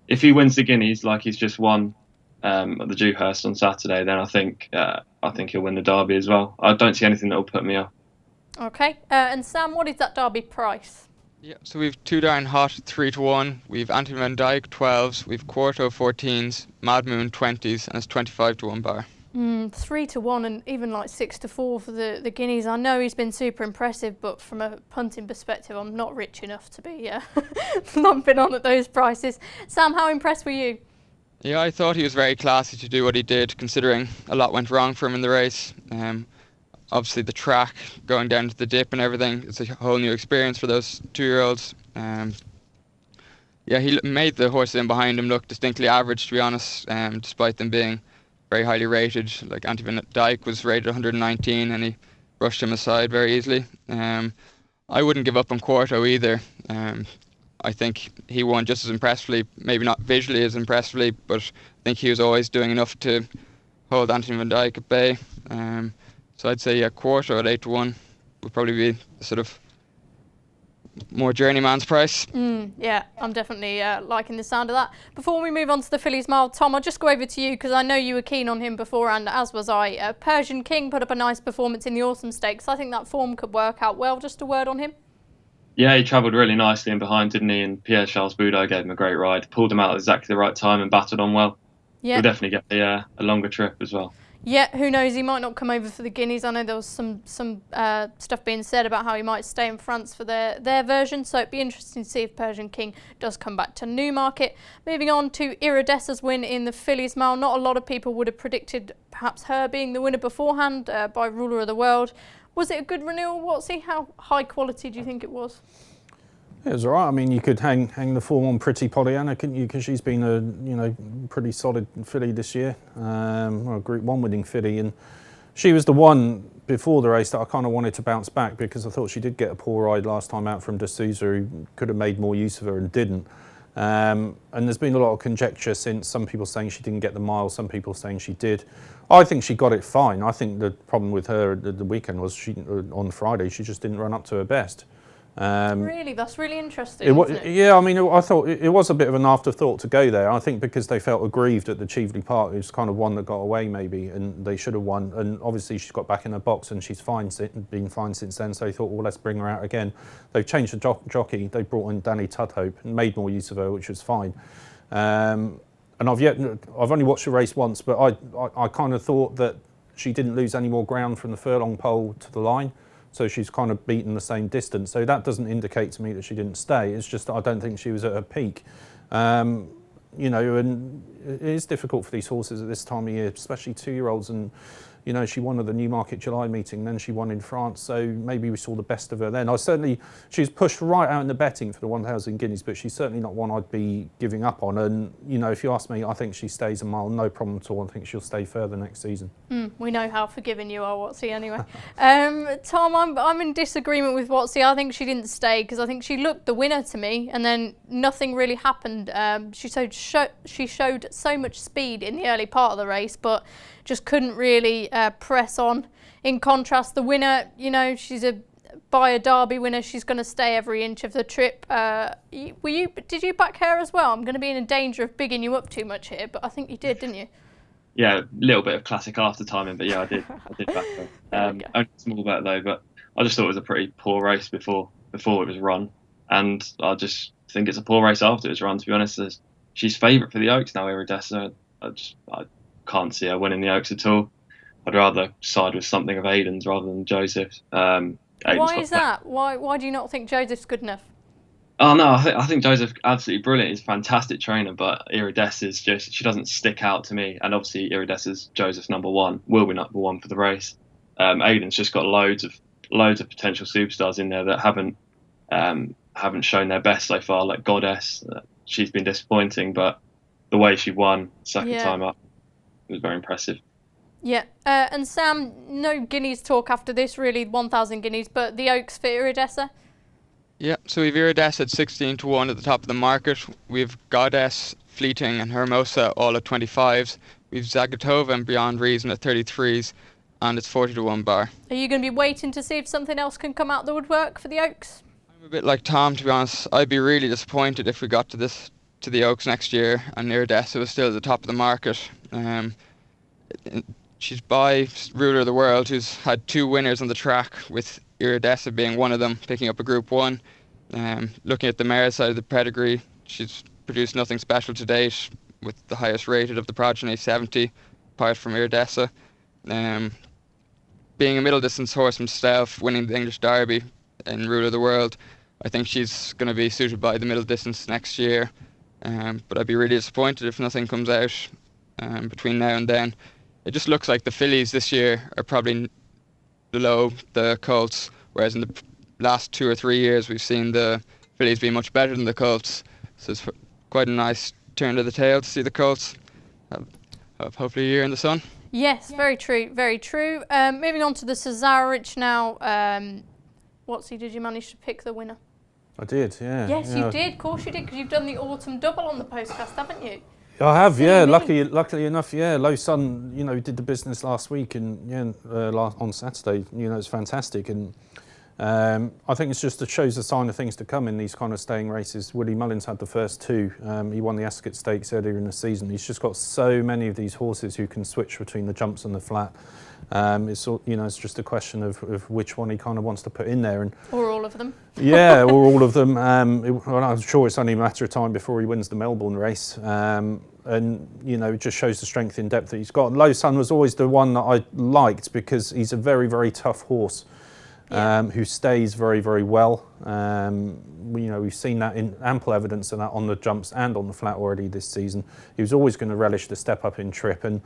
Speaker 5: If he wins the Guineas like he's just won at the Dewhurst on Saturday, then I think he'll win the Derby as well. I don't see anything that will put me off.
Speaker 2: Okay, and Sam, what is that Derby price?
Speaker 3: Yeah, so we've Too Darn Hot 3 to 1, we've Anthony van Dyck 12s, we've Quarto 14s, Mad Moon 20s, and it's 25 to 1 bar.
Speaker 2: 3-1 and even like 6-4 for the Guineas. I know he's been super impressive, but from a punting perspective, I'm not rich enough to be lumping on at those prices. Sam, how impressed were you?
Speaker 3: Yeah, I thought he was very classy to do what he did, considering a lot went wrong for him in the race. Obviously the track, going down to the dip and everything, it's a whole new experience for those 2-year-olds. Yeah, he made the horses in behind him look distinctly average, to be honest, despite them being very highly rated. Like Antti van Dijk was rated 119 and he brushed him aside very easily. I wouldn't give up on Quarto either. I think he won just as impressively, maybe not visually as impressively, but I think he was always doing enough to hold Antti van Dijk at bay. So I'd say, yeah, Quarto at 8-1 would probably be the sort of more journeyman's price.
Speaker 2: Yeah, I'm definitely liking the sound of that. Before we move on to the Phillies Mile, Tom, I'll just go over to you because I know you were keen on him beforehand, as was I. Persian King put up a nice performance in the Autumn Stakes. I think that form could work out well. Just a word on him.
Speaker 5: Yeah, he travelled really nicely in behind, didn't he? And Pierre-Charles Boudot gave him a great ride, pulled him out at exactly the right time and battled on well.
Speaker 2: Yeah.
Speaker 5: He'll definitely get a longer trip as well.
Speaker 2: Yeah, who knows, he might not come over for the Guineas. I know there was some stuff being said about how he might stay in France for their version, so it'd be interesting to see if Persian King does come back to Newmarket. Moving on to Iridessa's win in the Phillies Mile. Not a lot of people would have predicted perhaps her being the winner beforehand by Ruler of the World. Was it a good renewal, Watsy? How high quality do you think it was?
Speaker 4: It was all right. I mean, you could hang the form on Pretty Pollyanna, couldn't you? Because she's been a pretty solid filly this year, a Group 1 winning filly, and she was the one before the race that I kind of wanted to bounce back because I thought she did get a poor ride last time out from De Souza, who could have made more use of her and didn't. And there's been a lot of conjecture since, some people saying she didn't get the mile, some people saying she did. I think she got it fine. I think the problem with her at the weekend was on Friday she just didn't run up to her best.
Speaker 2: Really? That's really interesting, isn't it?
Speaker 4: Yeah, I mean, I thought it was a bit of an afterthought to go there. I think because they felt aggrieved at the Cheveley Park, it was kind of one that got away maybe, and they should have won. And obviously she's got back in her box and she's been fine since then, so they thought, well, let's bring her out again. They've changed the jockey, they brought in Danny Tudhope and made more use of her, which was fine. And I've only watched the race once, but I kind of thought that she didn't lose any more ground from the furlong pole to the line. So she's kind of beaten the same distance. So that doesn't indicate to me that she didn't stay. It's just that I don't think she was at her peak. And it is difficult for these horses at this time of year, especially 2-year-olds. And, she won at the Newmarket July meeting, then she won in France. So maybe we saw the best of her then. She was pushed right out in the betting for the 1,000 guineas, but she's certainly not one I'd be giving up on. And, if you ask me, I think she stays a mile, no problem at all. I think she'll stay further next season.
Speaker 2: We know how forgiving you are, Watsy, anyway. Tom, I'm in disagreement with Watsy. I think she didn't stay because I think she looked the winner to me, and then nothing really happened. She showed so much speed in the early part of the race, but just couldn't really press on. In contrast, the winner, she's by a Derby winner, she's going to stay every inch of the trip. Did you back her as well? I'm going to be in danger of bigging you up too much here, but I think you did, didn't you?
Speaker 5: Yeah, a little bit of classic after timing, but yeah, I did back her. Only a small bet though, but I just thought it was a pretty poor race before it was run, and I just think it's a poor race after it was run. To be honest, she's favourite for the Oaks now, Iridessa. I can't see her winning the Oaks at all. I'd rather side with something of Aidan's rather than Joseph's.
Speaker 2: Why is that? Why do you not think Joseph's good enough?
Speaker 5: Oh no, I think Joseph's absolutely brilliant. He's a fantastic trainer, but Iridessa's she doesn't stick out to me. And obviously Iridessa's Joseph's number one, will be number one for the race. Aidan's just got loads of potential superstars in there that haven't shown their best so far. Like Goddess, she's been disappointing, but the way she won second time up was very impressive.
Speaker 2: Yeah, and Sam, no guineas talk after this, really, 1,000 guineas, but the Oaks for Iridessa?
Speaker 3: Yeah, so we've Iridessa at 16-1 at the top of the market. We've Goddess, Fleeting and Hermosa all at 25s. We've Zagatova and Beyond Reason at 33s, and it's 40-1 bar. Are
Speaker 2: you going to be waiting to see if something else can come out the woodwork for the Oaks?
Speaker 3: I'm a bit like Tom, to be honest. I'd be really disappointed if we got to the Oaks next year and Iridessa was still at the top of the market. She's by Ruler of the World, who's had 2 winners on the track, with Iridessa being one of them, picking up a Group 1. Looking at the mare side of the pedigree, she's produced nothing special to date, with the highest rated of the progeny, 70, apart from Iridessa. Being a middle distance horse himself, winning the English Derby and Rule of the World, I think she's going to be suited by the middle distance next year. But I'd be really disappointed if nothing comes out between now and then. It just looks like the Phillies this year are probably below the Colts, whereas in the last 2 or 3 years we've seen the Phillies be much better than the Colts. So it's quite a nice turn to the tail to see the Colts have hopefully a year in the sun.
Speaker 2: Yes, very true, very true. Moving on to the Cesarewitch now. Watsy, did you manage to pick the winner?
Speaker 4: I did, yeah.
Speaker 2: Yes, you did. Of course you did, because you've done the autumn double on the Postcast, haven't you?
Speaker 4: I have, yeah. Luckily enough, yeah. Low Sun, did the business last week and on Saturday. It's fantastic, and I think it shows a sign of things to come in these kind of staying races. Willie Mullins had the first 2. He won the Ascot Stakes earlier in the season. He's just got so many of these horses who can switch between the jumps and the flat. It's just a question of which one he kind of wants to put in there,
Speaker 2: or all of them.
Speaker 4: Yeah, or all of them. I'm sure it's only a matter of time before he wins the Melbourne race. It just shows the strength in depth that he's got. Low Sun was always the one that I liked because he's a very, very tough horse. Who stays very, very well. We've seen that in ample evidence of that on the jumps and on the flat already this season. He was always going to relish the step up in trip, and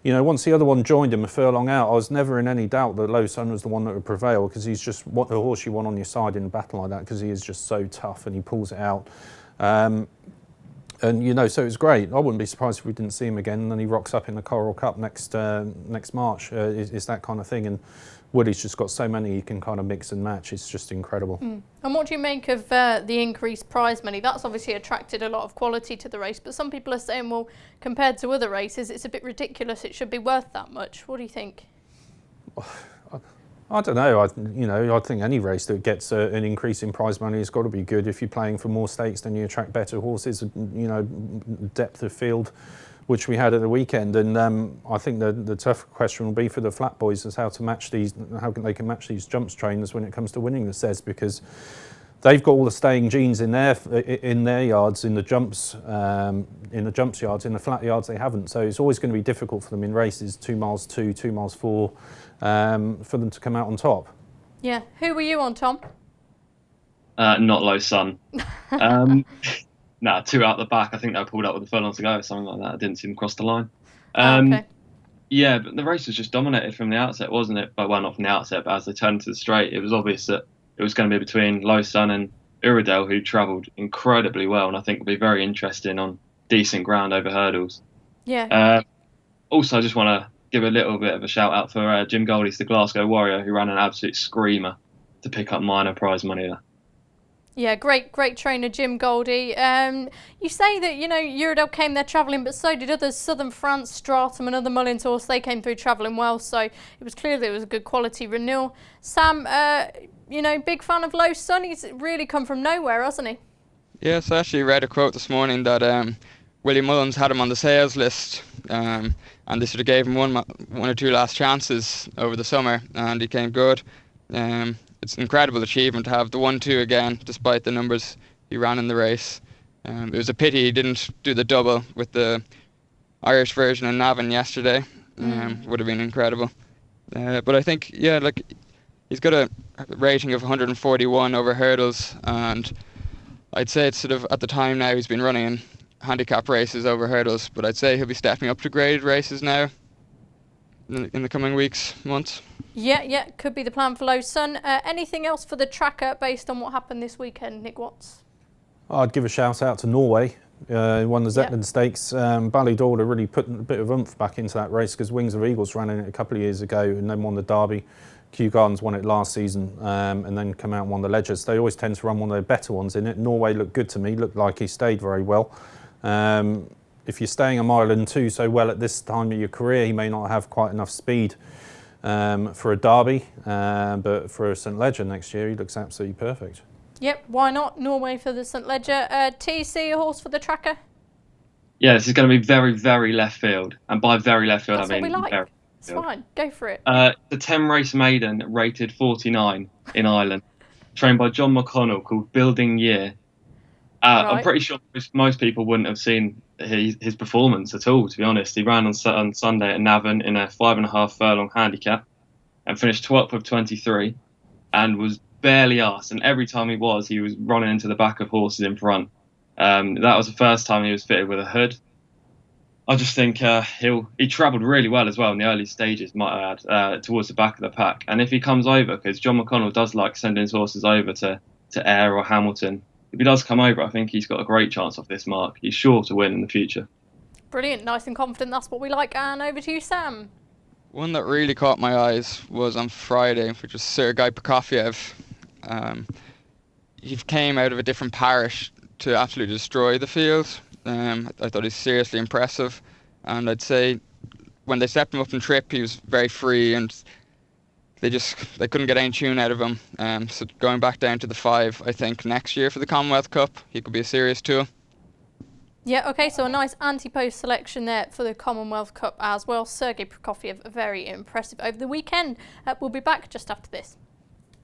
Speaker 4: once the other one joined him a furlong out, I was never in any doubt that Low Sun was the one that would prevail, because he's just the horse you want on your side in a battle like that, because he is just so tough and he pulls it out. So it was great. I wouldn't be surprised if we didn't see him again, and then he rocks up in the Coral Cup next March. Is that kind of thing, and Woody's just got so many he can kind of mix and match. It's just incredible.
Speaker 2: And what do you make of the increased prize money? That's obviously attracted a lot of quality to the race, but some people are saying, well, compared to other races, it's a bit ridiculous. It should be worth that much. What do you think?
Speaker 4: I don't know. I think any race that gets an increase in prize money has got to be good. If you're playing for more stakes, then you attract better horses. Depth of field, which we had at the weekend, and I think the tough question will be for the flat boys is how they can match these jumps trainers when it comes to winning the Ces, because they've got all the staying genes in their yards, in the jumps yards. In the flat yards they haven't, so it's always going to be difficult for them in races 2 miles 2, 2 miles 4, for them to come out on top.
Speaker 2: Yeah. Who were you on, Tom?
Speaker 5: Not Low Sun. 2 out the back. I think they pulled up with a furlong to go or something like that. I didn't see them cross the line.
Speaker 2: Okay.
Speaker 5: Yeah, but the race was just dominated from the outset, wasn't it? Well, not from the outset, but as they turned to the straight, it was obvious that it was going to be between Low Sun and Iridessa, who travelled incredibly well, and I think will be very interesting on decent ground over hurdles.
Speaker 2: Yeah.
Speaker 5: Also, I just want to give a little bit of a shout out for Jim Goldie's the Glasgow Warrior, who ran an absolute screamer to pick up minor prize money there.
Speaker 2: Yeah, great trainer, Jim Goldie. You say that, Iridessa came there travelling, but so did others. Southern France, Stratum and other Mullins horse, they came through travelling well, so it was clear that it was a good quality renewal. Sam, big fan of Low Sun. He's really come from nowhere, hasn't he?
Speaker 3: Yes, I actually read a quote this morning that Willie Mullins had him on the sales list, and they sort of gave him one or two last chances over the summer, and he came good. It's an incredible achievement to have the 1-2 again, despite the numbers he ran in the race. It was a pity he didn't do the double with the Irish version in Navan yesterday. Would have been incredible. But I think, he's got a rating of 141 over hurdles, and I'd say it's sort of at the time now he's been running in handicap races over hurdles, but I'd say he'll be stepping up to graded races now in the coming weeks, months.
Speaker 2: Yeah, could be the plan for Low Sun. Anything else for the tracker based on what happened this weekend, Nick Watts?
Speaker 4: I'd give a shout out to Norway. Won the Zetland Stakes. Ballydorda really put a bit of oomph back into that race, because Wings of Eagles ran in it a couple of years ago and then won the Derby. Kew Gardens won it last season, and then come out and won the Ledgers. They always tend to run one of their better ones in it. Norway looked good to me, looked like he stayed very well. If you're staying a mile and 2 so well at this time of your career, he may not have quite enough speed for a Derby, but for a St Ledger next year, he looks absolutely perfect.
Speaker 2: Yep, why not? Norway for the St Ledger. TC, a horse for the tracker?
Speaker 5: Yeah, this is going to be very, very left field. And by very left field,
Speaker 2: That's
Speaker 5: I mean
Speaker 2: what we like.
Speaker 5: very
Speaker 2: It's fine, go for it.
Speaker 5: The 10 race maiden, rated 49 in Ireland, trained by John McConnell, called Building Year. I'm pretty sure most people wouldn't have seen his performance at all, to be honest. He ran on Sunday at Navan in a 5.5 furlong handicap and finished 12th of 23 and was barely asked. And every time he was running into the back of horses in front. That was the first time he was fitted with a hood. I just think he travelled really well as well in the early stages, might I add, towards the back of the pack. And if he comes over, because John McConnell does like sending his horses over to Ayr or Hamilton, if he does come over, I think he's got a great chance off this mark. He's sure to win in the future. Brilliant,
Speaker 2: nice and confident. That's what we like. And over to you, Sam.
Speaker 3: One that really caught my eyes was on Friday, which was Sergei Prokofiev. He came out of a different parish to absolutely destroy the field. I thought he was seriously impressive, and I'd say when they stepped him up in trip, he was very free, and they couldn't get any tune out of him. So going back down to the 5, I think next year for the Commonwealth Cup, he could be a serious tool.
Speaker 2: Yeah, okay, so a nice anti-post selection there for the Commonwealth Cup as well. Sergei Prokofiev, very impressive over the weekend. We'll be back just after this.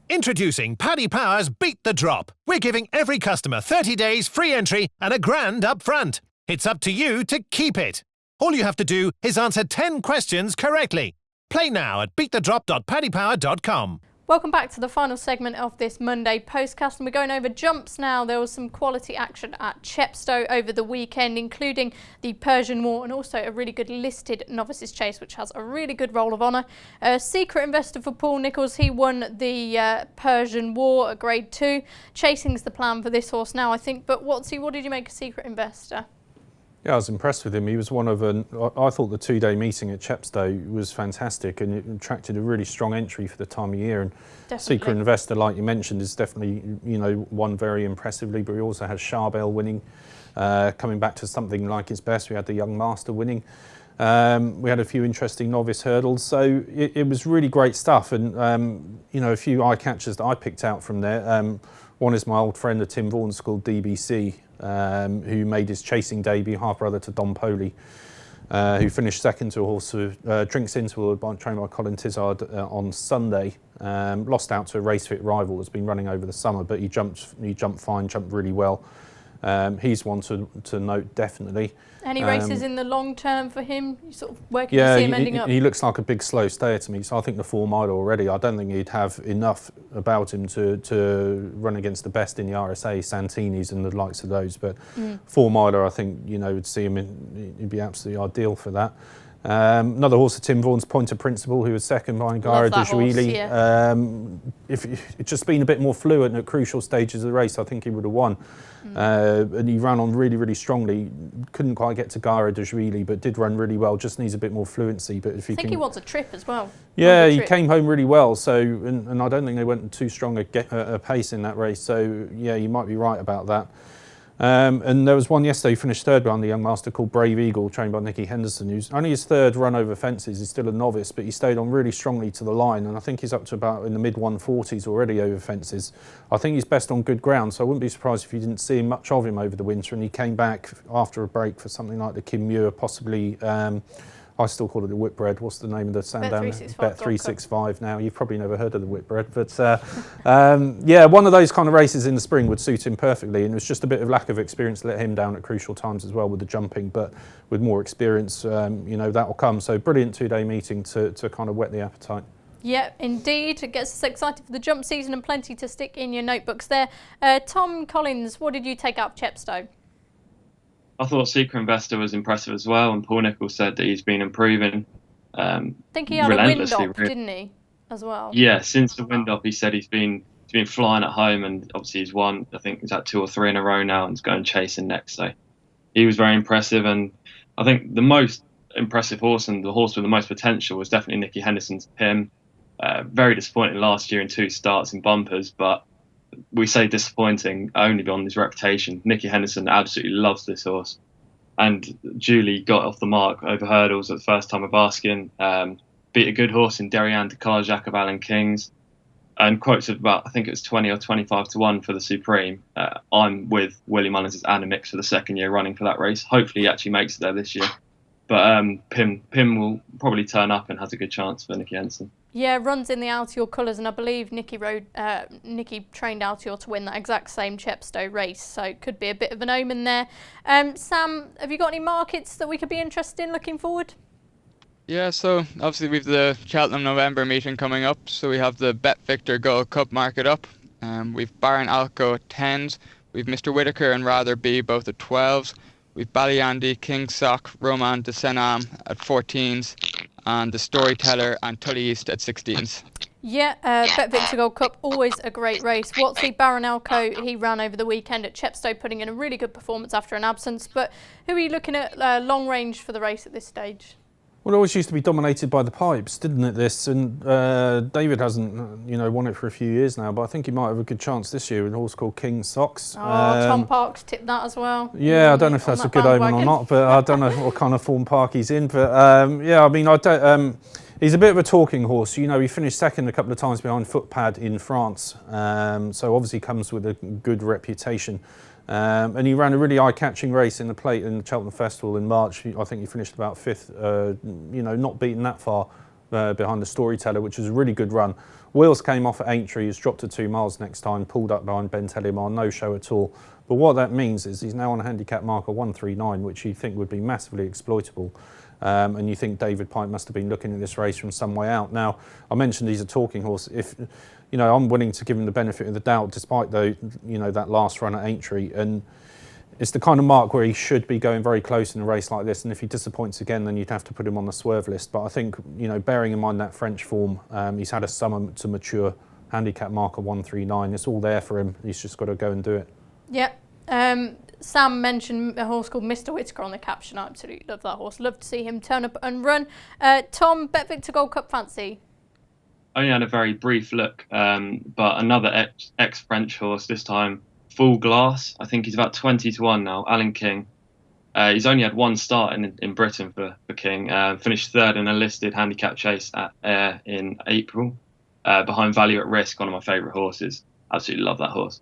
Speaker 1: Introducing Paddy Power's Beat the Drop. We're giving every customer 30 days free entry and a grand up front. It's up to you to keep it. All you have to do is answer 10 questions correctly. Play now at beatthedrop.paddypower.com.
Speaker 2: Welcome back to the final segment of this Monday Postcast, and we're going over jumps now. There was some quality action at Chepstow over the weekend, including the Persian War and also a really good listed novices chase, which has a really good roll of honour. Secret investor for Paul Nicholls, he won the Persian War at Grade 2. Chasing's the plan for this horse now, I think. But what did you make of Secret Investor?
Speaker 4: Yeah, I was impressed with him. He was I thought the 2-day meeting at Chepstow was fantastic, and it attracted a really strong entry for the time of year. And
Speaker 2: definitely.
Speaker 4: Secret Investor, like you mentioned, is definitely, won very impressively, but he also has Charbel winning, coming back to something like his best. We had the Young Master winning. We had a few interesting novice hurdles, so it was really great stuff. And, a few eye catchers that I picked out from there. One is my old friend, the Tim Vaughan School DBC, who made his chasing debut, half-brother to Don Poley, who finished second to a horse who Drinks Into, trained by Colin Tizard on Sunday. Lost out to a race-fit rival that's been running over the summer, but he jumped fine, jumped really well. He's one to note, definitely.
Speaker 2: Any races in the long term for him? Where can you see him ending up?
Speaker 4: He looks like a big slow stayer to me, so I think the 4 mile already, I don't think he'd have enough about him to run against the best in the RSA, Santini's and the likes of those, but 4 miler, I think, would see him he'd be absolutely ideal for that. Another horse of Tim Vaughan's, Point of Principle, who was second behind Gara de Juilly.
Speaker 2: Yeah.
Speaker 4: If it's just been a bit more fluent at crucial stages of the race, I think he would have won. And he ran on really, really strongly. Couldn't quite get to Gara de Juilly, but did run really well. Just needs a bit more fluency. But if
Speaker 2: I think he wants a trip as well.
Speaker 4: Yeah, he came home really well. So, and I don't think they went too strong a pace in that race. So, yeah, you might be right about that. And there was one yesterday who finished third behind the young master called Brave Eagle, trained by Nicky Henderson, who's only his third run over fences. He's still a novice, but he stayed on really strongly to the line, and I think he's up to about in the mid-140s already over fences. I think he's best on good ground, so I wouldn't be surprised if you didn't see much of him over the winter, and he came back after a break for something like the Kim Muir, possibly... I still call it the Whitbread. What's the name of the Sandown? Bet 365 now. You've probably never heard of the Whitbread. But yeah, one of those kind of races in the spring would suit him perfectly. And it was just a bit of lack of experience let him down at crucial times as well with the jumping. But with more experience, that will come. So brilliant 2-day meeting to kind of whet the appetite.
Speaker 2: Yeah, indeed. It gets us excited for the jump season and plenty to stick in your notebooks there. Tom Collins, what did you take out of Chepstow?
Speaker 5: I thought Secret Investor was impressive as well, and Paul Nicholls said that he's been improving.
Speaker 2: I think he had a wind up, didn't he, as well?
Speaker 5: Yeah, since the wind up, he said he's been flying at home, and obviously he's won. I think he's at 2 or 3 in a row now, and he's going chasing next. So he was very impressive, and I think the most impressive horse and the horse with the most potential was definitely Nicky Henderson's Pim. Very disappointing last year in 2 starts in bumpers, but we say disappointing only on his reputation. Nicky Henderson absolutely loves this horse, and Julie got off the mark over hurdles at the first time of asking. Beat a good horse in Derryanne Declar, Jacob Allen Kings, and quotes of about, I think it was 20 or 25 to 1 for the Supreme. I'm with Willie Mullins' Anna Mix for the second year running for that race. Hopefully he actually makes it there this year. But Pim will probably turn up and has a good chance for Nicky Henderson.
Speaker 2: Yeah, runs in the Altior colours, and I believe Nicky trained Altior to win that exact same Chepstow race, so it could be a bit of an omen there. Sam, have you got any markets that we could be interested in looking forward?
Speaker 3: Yeah, so obviously we've the Cheltenham November meeting coming up, so we have the Bet Victor Gold Cup market up. We've Baron Alco at 10s, we've Mr Whitaker and Rather Be both at 12s, we've Ballyandy, King Sock, Roman de Senam at 14s, and the Storyteller and Tully East at 16s. Yeah,
Speaker 2: Bet Victor Gold Cup, always a great race. Whatsley Baron Alco, he ran over the weekend at Chepstow, putting in a really good performance after an absence. But who are you looking at long range for the race at this stage?
Speaker 4: Well, it always used to be dominated by the pipes, didn't it, this? And David hasn't, won it for a few years now, but I think he might have a good chance this year with a horse called King Socks.
Speaker 2: Tom Parks tipped that as well.
Speaker 4: Yeah, I don't know if that's a good omen or not, but I don't know what kind of form Park he's in. But he's a bit of a talking horse. He finished second a couple of times behind Footpad in France, so obviously comes with a good reputation. And he ran a really eye-catching race in the Plate in the Cheltenham Festival in March. I think he finished about 5th, not beaten that far behind the Storyteller, which was a really good run. Wheels came off at Aintree, he's dropped to 2 miles next time, pulled up behind Ben Tellimar, no show at all. But what that means is he's now on a handicap marker 139, which you think would be massively exploitable. And you think David Pike must have been looking at this race from some way out. Now, I mentioned he's a talking horse. If I'm willing to give him the benefit of the doubt, despite that last run at Aintree, and it's the kind of mark where he should be going very close in a race like this. And if he disappoints again, then you'd have to put him on the swerve list. But I think bearing in mind that French form, he's had a summer to mature. Handicap marker 139. It's all there for him. He's just got to go and do it.
Speaker 2: Yeah. Sam mentioned a horse called Mr Whitaker on the caption. I absolutely love that horse. Love to see him turn up and run. Tom, Bet Victor Gold Cup fancy?
Speaker 5: Only had a very brief look, but another ex-French horse, this time Full Glass. I think he's about 20-1 now, Alan King. He's only had one start in Britain for King. Finished 3rd in a listed handicap chase at Ayr in April, behind Value at Risk, one of my favourite horses. Absolutely love that horse.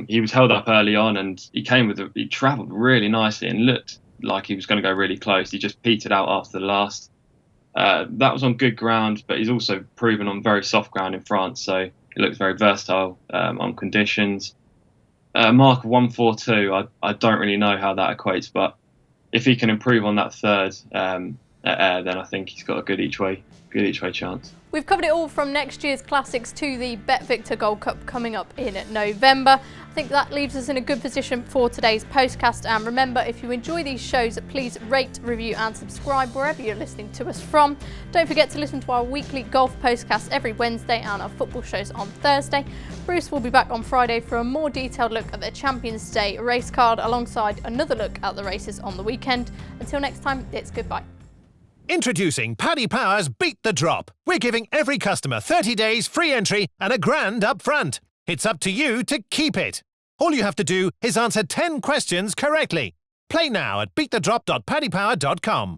Speaker 5: He was held up early on, and he travelled really nicely and looked like he was going to go really close. He just petered out after the last. That was on good ground, but he's also proven on very soft ground in France, so he looks very versatile on conditions. Mark of 142, I don't really know how that equates, but if he can improve on that 3rd at Ayr, then I think he's got a good each way chance.
Speaker 2: We've covered it all from next year's classics to the Bet Victor Gold Cup coming up in November. I think that leaves us in a good position for today's postcast. And remember, if you enjoy these shows, please rate, review and subscribe wherever you're listening to us from. Don't forget to listen to our weekly golf postcast every Wednesday and our football shows on Thursday. Bruce will be back on Friday for a more detailed look at the Champions Day race card alongside another look at the races on the weekend. Until next time, it's goodbye.
Speaker 1: Introducing Paddy Power's Beat the Drop. We're giving every customer 30 days free entry and £1,000 up front. It's up to you to keep it. All you have to do is answer 10 questions correctly. Play now at beatthedrop.paddypower.com.